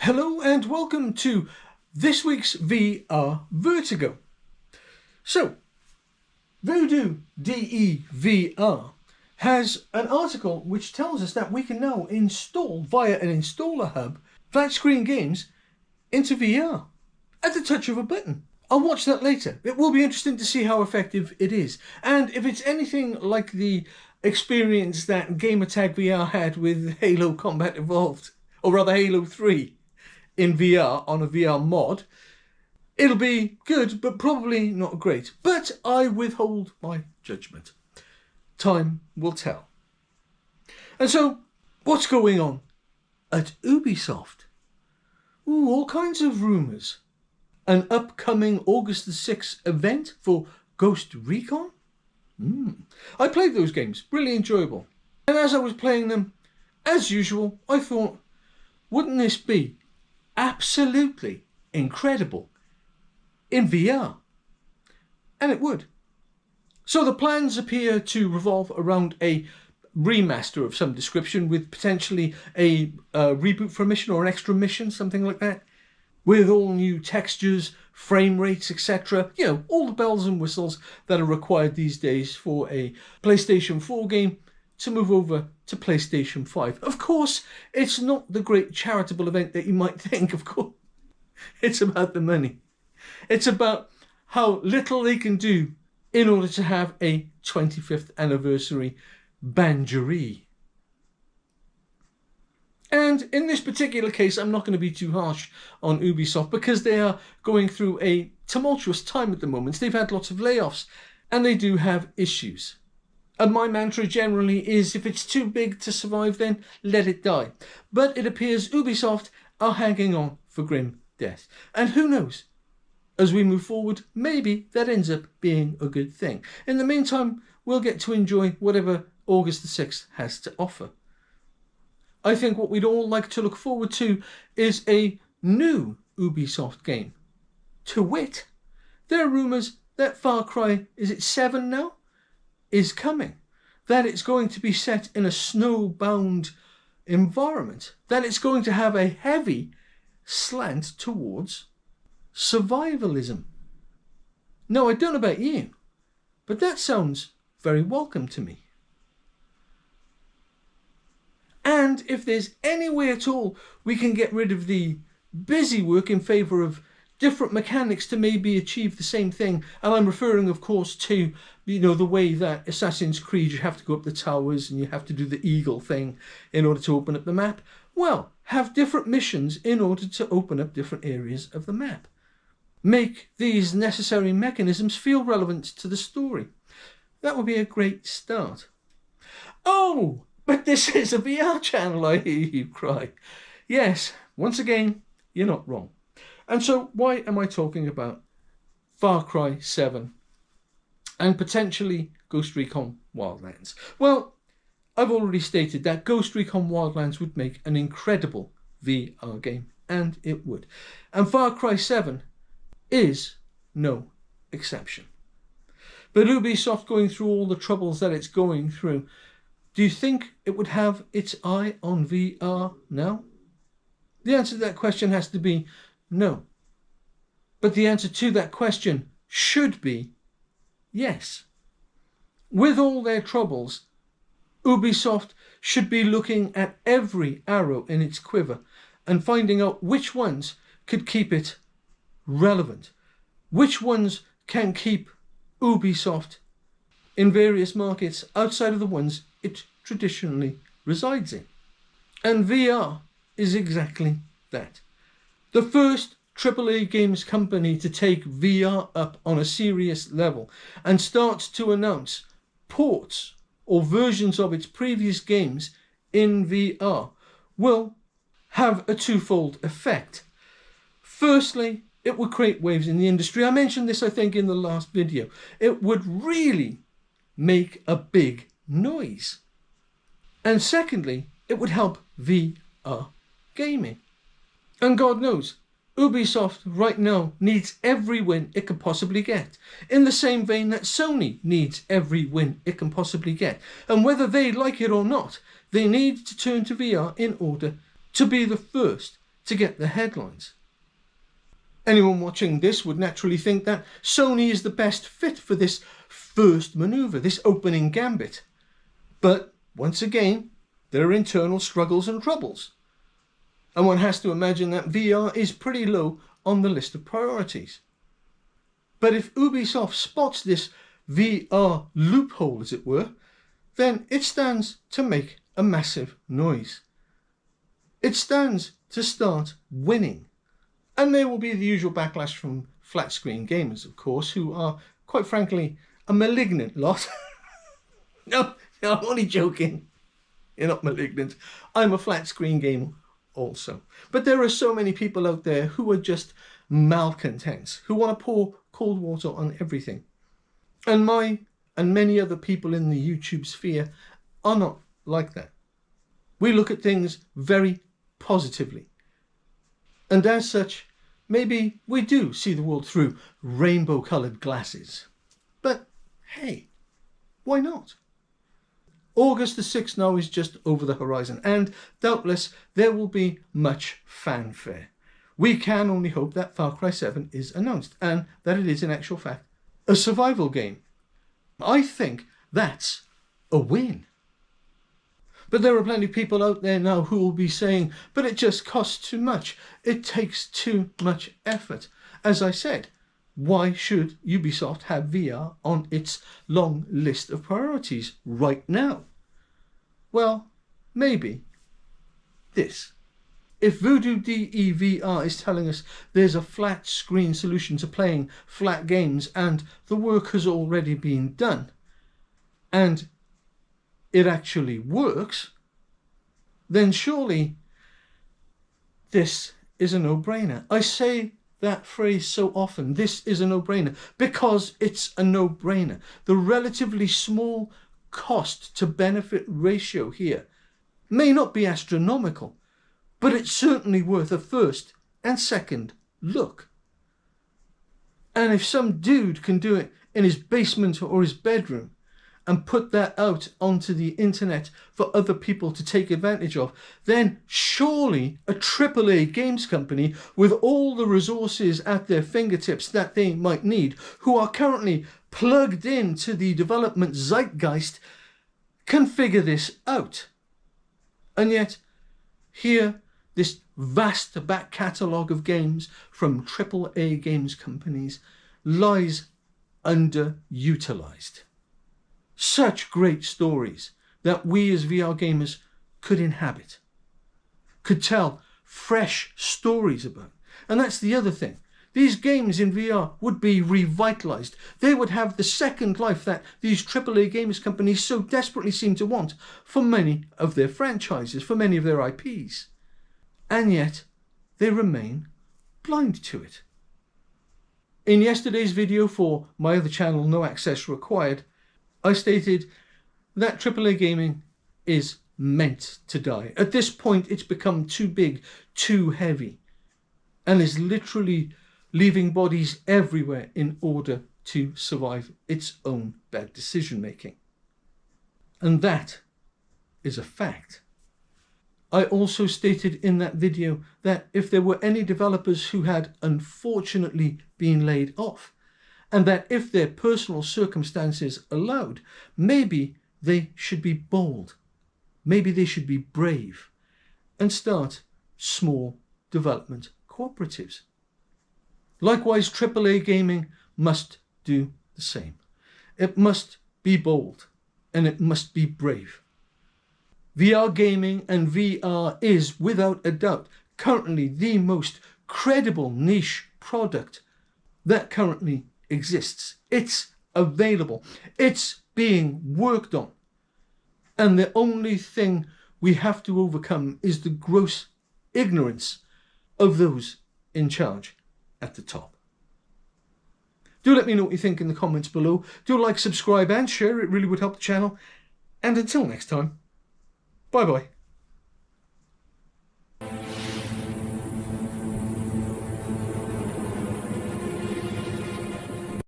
Hello and welcome to this week's VR Vertigo. So, Voodoo DEVR has an article which tells us that we can now install via an installer hub flat screen games into VR at the touch of a button. I'll watch that later. It will be interesting to see how effective it is, and if it's anything like the experience that Gamertag VR had with Halo Combat Evolved, or rather Halo 3 in VR on a VR mod, it'll be good, but probably not great. But I withhold my judgment. Time will tell. And so, what's going on at Ubisoft? Ooh, all kinds of rumours. An upcoming August the 6th event for Ghost Recon? I played those games, really enjoyable. And as I was playing them, as usual, I thought, wouldn't this be absolutely incredible in VR? And it would. So the plans appear to revolve around a remaster of some description with potentially a reboot for a mission or an extra mission, something like that, with all new textures, frame rates, etc. You know, all the bells and whistles that are required these days for a PlayStation 4 game to move over to PlayStation 5. Of course, it's not the great charitable event that you might think, of course. It's about the money. It's about how little they can do in order to have a 25th anniversary banjaree. And in this particular case, I'm not going to be too harsh on Ubisoft because they are going through a tumultuous time at the moment. They've had lots of layoffs and they do have issues. And my mantra generally is, if it's too big to survive, then let it die. But it appears Ubisoft are hanging on for grim death. And who knows? As we move forward, maybe that ends up being a good thing. In the meantime, we'll get to enjoy whatever August the 6th has to offer. I think what we'd all like to look forward to is a new Ubisoft game. To wit, there are rumours that Far Cry, is it 7 now, is coming. That it's going to be set in a snowbound environment. That it's going to have a heavy slant towards survivalism. Now, I don't know about you, but that sounds very welcome to me. And if there's any way at all we can get rid of the busy work in favour of different mechanics to maybe achieve the same thing, and I'm referring, of course, to, you know, the way that Assassin's Creed, you have to go up the towers and you have to do the eagle thing in order to open up the map. Well, have different missions in order to open up different areas of the map. Make these necessary mechanisms feel relevant to the story. That would be a great start. Oh, but this is a VR channel, I hear you cry. Yes, once again, you're not wrong. And so why am I talking about Far Cry 7 and potentially Ghost Recon Wildlands? Well, I've already stated that Ghost Recon Wildlands would make an incredible VR game, and it would. And Far Cry 7 is no exception. But Ubisoft, going through all the troubles that it's going through, do you think it would have its eye on VR now? The answer to that question has to be no. But the answer to that question should be yes. With all their troubles, Ubisoft should be looking at every arrow in its quiver and finding out which ones could keep it relevant, which ones can keep Ubisoft in various markets outside of the ones it traditionally resides in. And VR is exactly that. The first AAA games company to take VR up on a serious level and start to announce ports or versions of its previous games in VR will have a twofold effect. Firstly, it would create waves in the industry. I mentioned this, I think, in the last video. It would really make a big noise. And secondly, it would help VR gaming. And God knows, Ubisoft right now needs every win it can possibly get, in the same vein that Sony needs every win it can possibly get. And whether they like it or not, they need to turn to VR in order to be the first to get the headlines. Anyone watching this would naturally think that Sony is the best fit for this first manoeuvre, this opening gambit. But once again, there are internal struggles and troubles. And one has to imagine that VR is pretty low on the list of priorities. But if Ubisoft spots this VR loophole, as it were, then it stands to make a massive noise. It stands to start winning. And there will be the usual backlash from flat screen gamers, of course, who are, quite frankly, a malignant lot. No, I'm only joking. You're not malignant. I'm a flat screen gamer also. But there are so many people out there who are just malcontents, who want to pour cold water on everything. And and many other people in the YouTube sphere are not like that. We look at things very positively. And as such, maybe we do see the world through rainbow-coloured glasses. But hey, why not? August the 6th now is just over the horizon, and doubtless there will be much fanfare. We can only hope that Far Cry 7 is announced, and that it is in actual fact a survival game. I think that's a win. But there are plenty of people out there now who will be saying, but it just costs too much. It takes too much effort. As I said, why should Ubisoft have VR on its long list of priorities right now? Well, maybe this. If Voodoo DEVR is telling us there's a flat screen solution to playing flat games and the work has already been done, and it actually works, then surely this is a no-brainer. I say that phrase so often, this is a no-brainer, because it's a no-brainer. The relatively small cost to benefit ratio here may not be astronomical, but it's certainly worth a first and second look. And if some dude can do it in his basement or his bedroom and put that out onto the internet for other people to take advantage of, then surely a AAA games company with all the resources at their fingertips that they might need, who are currently plugged into the development zeitgeist, can figure this out. And yet, here, this vast back catalogue of games from AAA games companies lies underutilised. Such great stories that we as VR gamers could inhabit, could tell fresh stories about. And that's the other thing. These games in VR would be revitalised. They would have the second life that these AAA games companies so desperately seem to want for many of their franchises, for many of their IPs. And yet, they remain blind to it. In yesterday's video for my other channel, No Access Required, I stated that AAA gaming is meant to die. At this point, it's become too big, too heavy, and is literally leaving bodies everywhere in order to survive its own bad decision making. And that is a fact. I also stated in that video that if there were any developers who had unfortunately been laid off, and that if their personal circumstances allowed, maybe they should be bold, maybe they should be brave, and start small development cooperatives. Likewise, AAA gaming must do the same. It must be bold, and it must be brave. VR gaming and VR is, without a doubt, currently the most credible niche product that currently exists. It's available. It's being worked on. And the only thing we have to overcome is the gross ignorance of those in charge at the top. Do let me know what you think in the comments below. Do like, subscribe and share. It really would help the channel. And until next time, bye bye.